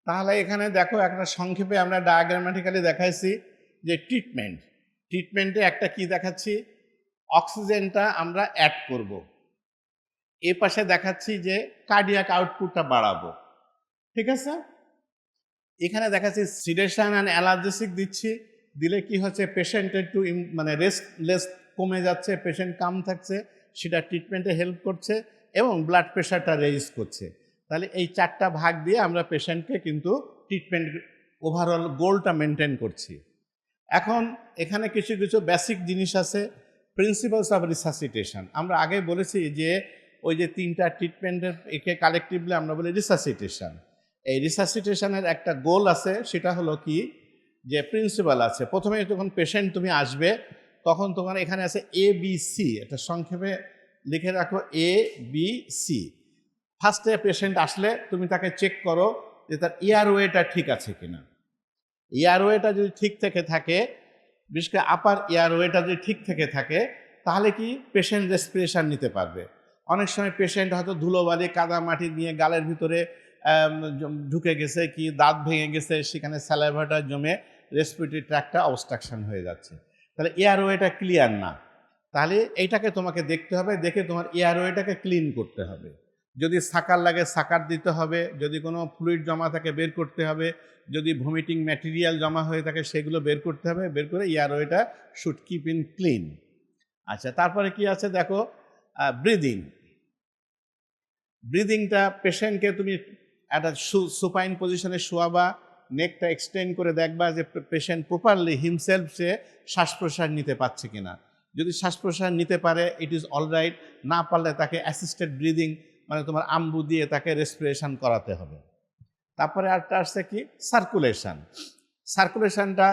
তাহলে এখানে দেখো একটা সংক্ষেপে আমরা ডায়াগ্রামেটিক্যালি দেখাইছি যে ট্রিটমেন্টে একটা কি দেখাচ্ছি, অক্সিজেনটা আমরা অ্যাড করব, এ পাশে দেখাচ্ছি যে কার্ডিয়াক আউটপুটটা বাড়াবো। ঠিক আছে, এখানে দেখাচ্ছি সিডেশন অ্যান্ড অ্যালার্জেসিক দিচ্ছি, দিলে কি হচ্ছে পেশেন্টের একটু মানে রেস্টলেস কমে যাচ্ছে, পেশেন্ট কাম থাকছে, সেটা ট্রিটমেন্টে হেল্প করছে এবং ব্লাড প্রেশারটা রেইজ করছে। তাহলে এই 4টা ভাগ দিয়ে আমরা পেশেন্টকে কিন্তু ট্রিটমেন্ট ওভারঅল গোলটা মেনটেন করছি। এখন এখানে কিছু কিছু বেসিক জিনিস আছে, প্রিন্সিপালস অফ রিসাসিটেশন। আমরা আগে বলেছি যে ওই যে 3টা ট্রিটমেন্টের একে কালেকটিভলি আমরা বলি রিসাসিটেশন। এই রিসাসিটেশনের একটা গোল আছে, সেটা হলো কি যে প্রিন্সিপাল আছে। প্রথমে যখন পেশেন্ট তুমি আসবে তখন তোমার এখানে আছে ABC, এটা সংক্ষেপে লিখে রাখো ABC। ফার্স্টে পেশেন্ট আসলে তুমি তাকে চেক করো যে তার এয়ারওয়েটা ঠিক আছে কিনা। এয়ারওয়েটা যদি ঠিক থেকে থাকে, বিশেষ করে আপার এয়ারওয়েটা যদি ঠিক থেকে থাকে, তাহলে কি পেশেন্ট রেসপিরেশন নিতে পারবে। অনেক সময় পেশেন্ট হয়তো ধুলোবালি কাদা মাটি নিয়ে গালের ভিতরে ঢুকে গেছে, কি দাঁত ভেঙে গেছে, সেখানে স্যালাইভাটা জমে রেসপিরেটরি ট্র্যাক্টটা অবস্ট্রাকশন হয়ে যাচ্ছে, তাহলে এয়ারওয়েটা ক্লিয়ার না। তাহলে এইটাকে তোমাকে দেখতে হবে, দেখে তোমার এয়ারওয়েটাকে ক্লিন করতে হবে। যদি সাকার লাগে সাকার দিতে হবে, যদি কোনো ফ্লুইড জমা থাকে বের করতে হবে, যদি ভমিটিং ম্যাটেরিয়াল জমা হয়ে থাকে সেগুলো বের করতে হবে, বের করে এয়ারওয়েটা শুড কিপ ইন ক্লিন। আচ্ছা, তারপরে কি আছে দেখো, ব্রিদিংটা পেশেন্টকে তুমি একটা সুপাইন পজিশনে শোয়াবা, নেকটা এক্সটেন্ড করে দেখবা যে পেশেন্ট প্রপারলি হিমসেলফ সে শ্বাস প্রশ্বাস নিতে পারছে কিনা। যদি শ্বাস প্রশ্বাস নিতে পারে ইট ইজ অলরাইট, না পারলে তাকে অ্যাসিস্টেড ব্রিদিং মানে তোমার আম্বু দিয়ে তাকে রেসপিরেশন করাতে হবে। তারপরে আরেকটা আসছে কি সার্কুলেশনটা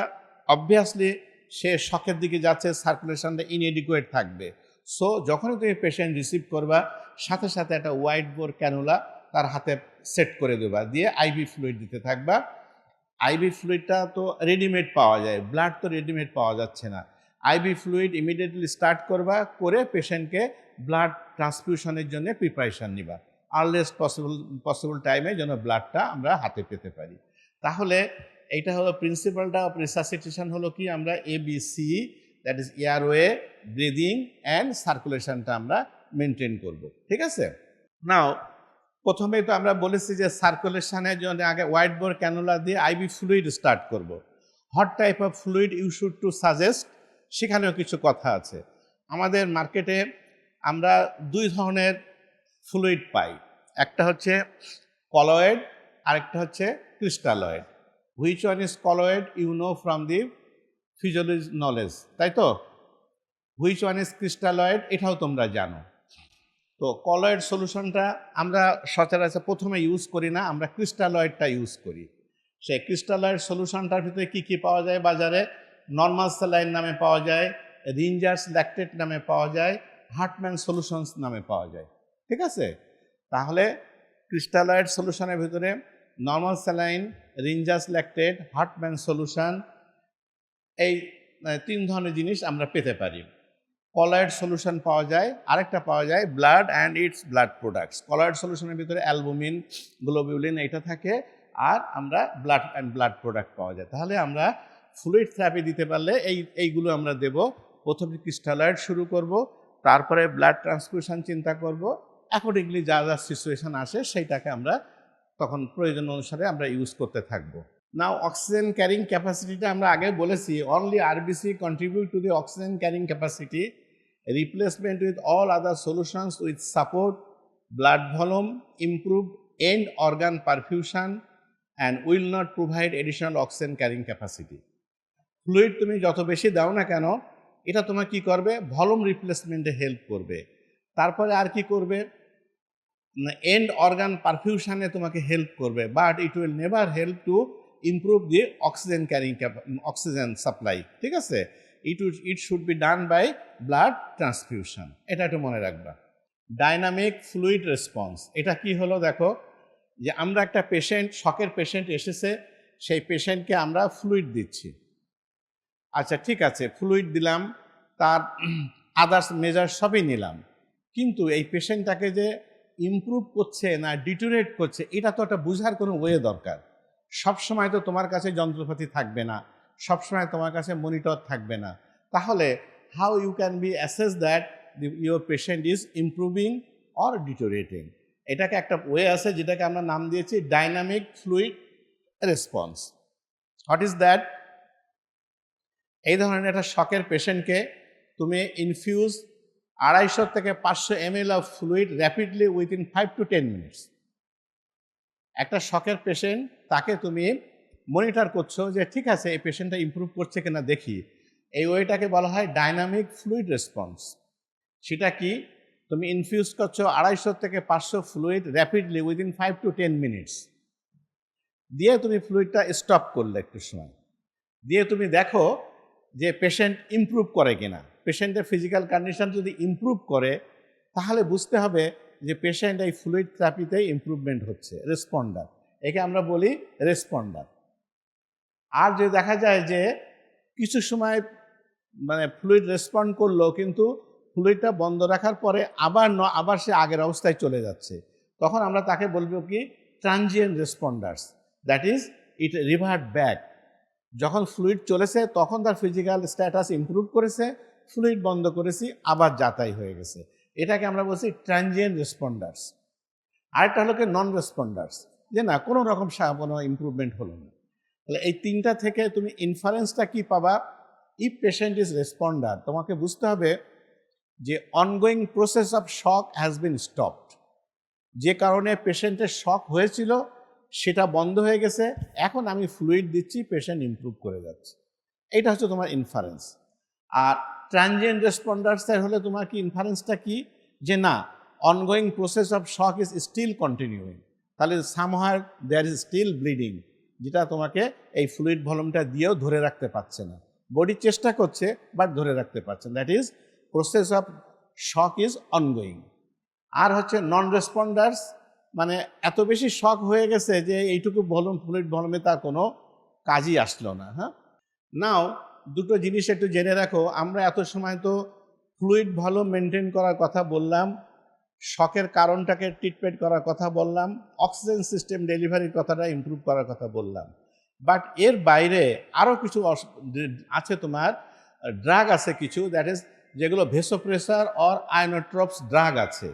অবভিয়াসলি সে শখের দিকে যাচ্ছে, সার্কুলেশনটা ইনএডিকুয়েট থাকবে। সো যখনই তুমি পেশেন্ট রিসিভ করবা সাথে সাথে একটা হোয়াইট বোর ক্যানুলা তার হাতে সেট করে দেবা, দিয়ে আইভি ফ্লুইড দিতে থাকবা। আইভি ফ্লুইডটা তো রেডিমেড পাওয়া যায়, ব্লাড তো রেডিমেড পাওয়া যাচ্ছে না। আইভি ফ্লুইড ইমিডিয়েটলি স্টার্ট করবা, করে পেশেন্টকে ব্লাড ট্রান্সফিউশনের জন্য প্রিপারেশন নিবা, আর্লিয়েস্ট পসিবল টাইমে যেন ব্লাডটা আমরা হাতে পেতে পারি। তাহলে এইটা হলো প্রিন্সিপালটা অফ রিসাসিটেশন, হলো কি আমরা ABC, that is airway, breathing and সার্কুলেশনটা আমরা মেনটেন করব। ঠিক আছে, নাও প্রথমেই তো আমরা বলেছি যে সার্কুলেশনের জন্য আগে হোয়াইট বোর ক্যানুলা দিয়ে আইভি ফ্লুইড স্টার্ট করব। What type of fluid you should to suggest, সেখানেও কিছু কথা আছে। আমাদের মার্কেটে আমরা 2 ধরনের ফ্লুইড পাই, একটা হচ্ছে কলয়েড, আরেকটা হচ্ছে crystalloid. Which one is colloid you know from the physiology knowledge, তাই তো? হুইচ ওয়ান ইজ ক্রিস্টালয়েড এটাও তোমরা জানো। তো কলয়েড সলিউশনটা আমরা সচরাচর প্রথমে ইউজ করি না, আমরা ক্রিস্টালয়েডটা ইউজ করি। সেই ক্রিস্টালয়েড সলিউশনটার ভিতরে কী কী পাওয়া যায় বাজারে? নর্মাল স্যালাইন নামে পাওয়া যায়, রিঞ্জার্স ল্যাকটেট নামে পাওয়া যায়, হার্টম্যান সলিউশনস নামে পাওয়া যায়। ঠিক আছে, তাহলে ক্রিস্টালয়েড সলিউশনের ভিতরে normal saline, ringer's lactate, Hartmann solution, এই 3 ধরনের জিনিস আমরা পেতে পারি। কলয়েড সলিউশন পাওয়া যায়, আরেকটা পাওয়া যায় blood and its blood products. Colloid সলিউশনের ভিতরে অ্যালবুমিন, গ্লোবিউলিন এটা থাকে, আর আমরা ব্লাড অ্যান্ড ব্লাড প্রোডাক্ট পাওয়া যায়। তাহলে আমরা ফ্লুইড থেরাপি দিতে পারলে এইগুলো আমরা দেব। প্রথমে ক্রিস্টালয়েড শুরু করব, তারপরে ব্লাড ট্রান্সফিউশন চিন্তা করব, অ্যাকর্ডিংলি যা যা সিচুয়েশন আসে সেইটাকে আমরা তখন প্রয়োজন অনুসারে আমরা ইউজ করতে থাকবো। নাও অক্সিজেন ক্যারিং ক্যাপাসিটিটা আমরা আগে বলেছি, only RBC contribute to the oxygen carrying capacity, replacement with all other solutions with support blood volume, improved end organ perfusion and will not provide additional oxygen carrying capacity. Fluid তুমি যত বেশি দাও না কেন, এটা তোমার কি করবে? ভলিউম রিপ্লেসমেন্টে হেল্প করবে। তারপরে আর কি করবে? এন্ড অর্গান পারফিউশনে তোমাকে হেল্প করবে, but it will never help to improve the oxygen carrying oxygen supply. ঠিক আছে, it should be done by blood transfusion, এটা একটু মনে রাখবা। ডাইনামিক ফ্লুইড রেসপন্স, এটা কি হলো দেখো, যে আমরা একটা পেশেন্ট, শকের পেশেন্ট এসেছে, সেই পেশেন্টকে আমরা ফ্লুইড দিচ্ছি। আচ্ছা ঠিক আছে, ফ্লুইড দিলাম, তার আদার্স মেজার সবই নিলাম, কিন্তু এই পেশেন্টটাকে যে ইমপ্রুভ করছে না ডিটোরেট করছে, এটা তো একটা বোঝার কোনো ওয়ে দরকার। সবসময় তো তোমার কাছে যন্ত্রপাতি থাকবে না, সবসময় তোমার কাছে মনিটর থাকবে না। তাহলে how you can be assess that your patient is improving or deteriorating? এটাকে একটা ওয়ে আছে যেটাকে আমরা নাম দিয়েছি dynamic fluid response. What is that? এই ধরনের একটা শকের পেশেন্টকে তুমি ইনফিউজ 250 থেকে 500 ml of fluid rapidly within 5 to 10 minutes. একটা শকের পেশেন্ট, তাকে তুমি মনিটর করছো যে ঠিক আছে এই পেশেন্টটা ইমপ্রুভ করছে কিনা দেখি, এই ওয়েটাকে বলা হয় ডাইনামিক ফ্লুইড রেসপন্স। সেটা কি? তুমি ইনফিউজ করছো 250 থেকে 500 fluid rapidly within 5 to 10 minutes, দিয়ে তুমি ফ্লুইডটা স্টপ করলে একটু সময়, দিয়ে তুমি দেখো যে পেশেন্ট ইমপ্রুভ করে কিনা। পেশেন্টের ফিজিক্যাল কন্ডিশন যদি ইমপ্রুভ করে তাহলে বুঝতে হবে যে পেশেন্ট এই ফ্লুইড থেরাপিতে ইমপ্রুভমেন্ট হচ্ছে, রেসপন্ডার। একে আমরা বলি রেসপন্ডার। আর যদি দেখা যায় যে কিছু সময় মানে ফ্লুইড রেসপন্ড করলো কিন্তু ফ্লুইডটা বন্ধ রাখার পরে আবার সে আগের অবস্থায় চলে যাচ্ছে, তখন আমরা তাকে বলবো কি transient responders. That is it revert back. যখন ফ্লুইড চলেছে তখন তার ফিজিক্যাল স্ট্যাটাস ইমপ্রুভ করেছে, ফ্লুইড বন্ধ করেছি, আবার যাতাই হয়ে গেছে। এটাকে আমরা বলছি ট্রানজিয়েন্ট রেসপন্ডার্স। আরেকটা হলো কি নন রেসপন্ডার্স, যে না কোনো রকম কোনো ইমপ্রুভমেন্ট হলো না। তাহলে এই তিনটা থেকে তুমি ইনফারেন্সটা কি পাবা? ইফ পেশেন্ট ইজ রেসপন্ডার, তোমাকে বুঝতে হবে যে ongoing process of shock has been stopped. যে কারণে পেশেন্টের শক হয়েছিল সেটা বন্ধ হয়ে গেছে, এখন আমি ফ্লুইড দিচ্ছি, পেশেন্ট ইমপ্রুভ করে যাচ্ছে। এটা হচ্ছে তোমার ইনফারেন্স। আর ট্রানজিয়েন্ট রেসপন্ডার্সের হলে তোমার কি ইনফারেন্সটা কি? যে না, ongoing process of shock is still continuing, তাহলে somewhere there is still bleeding, যেটা তোমাকে এই ফ্লুইড ভলিউমটা দিয়েও ধরে রাখতে পারছে না। বডি চেষ্টা করছে বাট ধরে রাখতে পারছে না। That is process of shock is ongoing. আর হচ্ছে নন রেসপন্ডার্স, মানে এত বেশি শক হয়ে গেছে যে এইটুকু ফ্লুইড ভলিউমে তার কোনো কাজই আসলো না। হ্যাঁ, নাও দুটো জিনিস একটু জেনে রাখো। আমরা এত সময় তো ফ্লুইড ভলিউম মেনটেন করার কথা বললাম, শকের কারণটাকে ট্রিটমেন্ট করার কথা বললাম, অক্সিজেন সিস্টেম ডেলিভারির কথাটা ইমপ্রুভ করার কথা বললাম। বাট এর বাইরে আরও কিছু আছে, তোমার ড্রাগ আছে কিছু, দ্যাট ইজ যেগুলো ভেসোপ্রেসার অর আয়োনোট্রপস ড্রাগ আছে,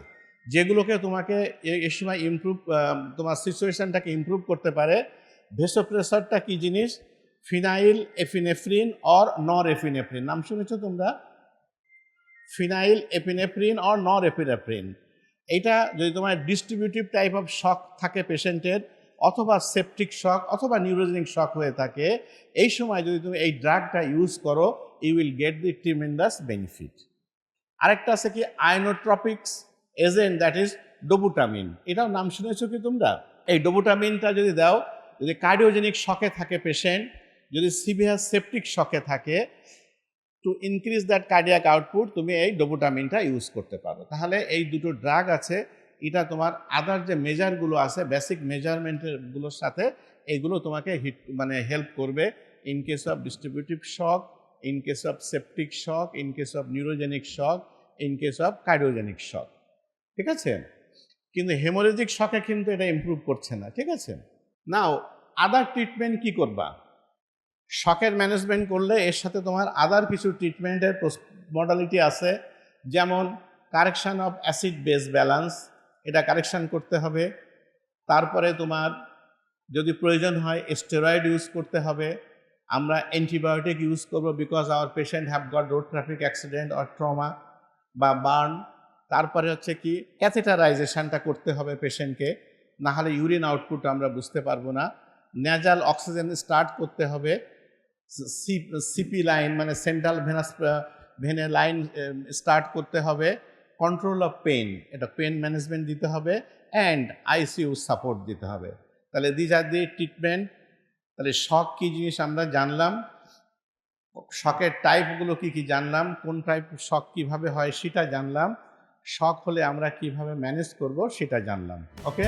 যেগুলোকে তোমাকে এই সময় ইমপ্রুভ, তোমার সিচুয়েশনটাকে ইমপ্রুভ করতে পারে। ভেসোপ্রেসারটা কি জিনিস? ফিনাইল এপিনেফ্রিন অর নর এপিনেফ্রিন, নাম শুনেছো তোমরা? ফিনাইল এপিনেফ্রিন অর নর এপিনেফ্রিন। এটা যদি তোমার ডিস্ট্রিবিউটিভ টাইপ অফ শক থাকে পেশেন্টের, অথবা সেপটিক শক অথবা নিউরোজেনিক শক হয়ে থাকে, এই সময় যদি তুমি এই ড্রাগটা ইউজ করো, you will get the tremendous benefit. আরেকটা আছে কি ionotropics agent, that is dobutamine. এটাও নাম শুনেছো কি তোমরা? এই ডোবুটামিনটা যদি দাও, যদি কার্ডিওজেনিক শকে থাকে পেশেন্ট, যদি সিভিয়ার সেপটিক শকে থাকে, to increase that cardiac output তুমি এই ডোবুটামিনটা ইউজ করতে পারো। তাহলে এই দুটো ড্রাগ আছে, এটা তোমার আদার যে মেজারগুলো আছে, বেসিক মেজারমেন্টগুলোর সাথে এইগুলো তোমাকে হেল্প করবে in case of distributive shock, in case of septic shock, in case of neurogenic shock, in case of cardiogenic shock. ঠিক আছে? কিন্তু হেমোরেজিক শকে কিন্তু এটা ইমপ্রুভ করছে না। ঠিক আছে? নাও আদার ট্রিটমেন্ট কি করবা? শকের ম্যানেজমেন্ট করলে এর সাথে তোমার আদার কিছু ট্রিটমেন্টের মডালিটি আছে, যেমন correction of acid base balance, এটা কারেকশান করতে হবে। তারপরে তোমার যদি প্রয়োজন হয় স্টেরয়েড ইউজ করতে হবে। আমরা অ্যান্টিবায়োটিক ইউজ করবো because our patient have got road traffic accident or trauma বা বার্ন। তারপরে হচ্ছে কি ক্যাথেটারাইজেশনটা করতে হবে পেশেন্টকে, না হলে ইউরিন আউটপুট আমরা বুঝতে পারবো না। নেজাল অক্সিজেন স্টার্ট করতে হবে। সিপি লাইন মানে সেন্ট্রাল ভেনে লাইন স্টার্ট করতে হবে। কন্ট্রোল অফ পেন, এটা পেন ম্যানেজমেন্ট দিতে হবে, অ্যান্ড আইসিইউ সাপোর্ট দিতে হবে। তাহলে দিস আর দি ট্রিটমেন্ট। তাহলে শক কী জিনিস আমরা জানলাম, শকের টাইপগুলো কি কি জানলাম, কোন টাইপ শক কিভাবে হয় সেটা জানলাম, শক হলে আমরা কিভাবে ম্যানেজ করব সেটা জানলাম। ওকে।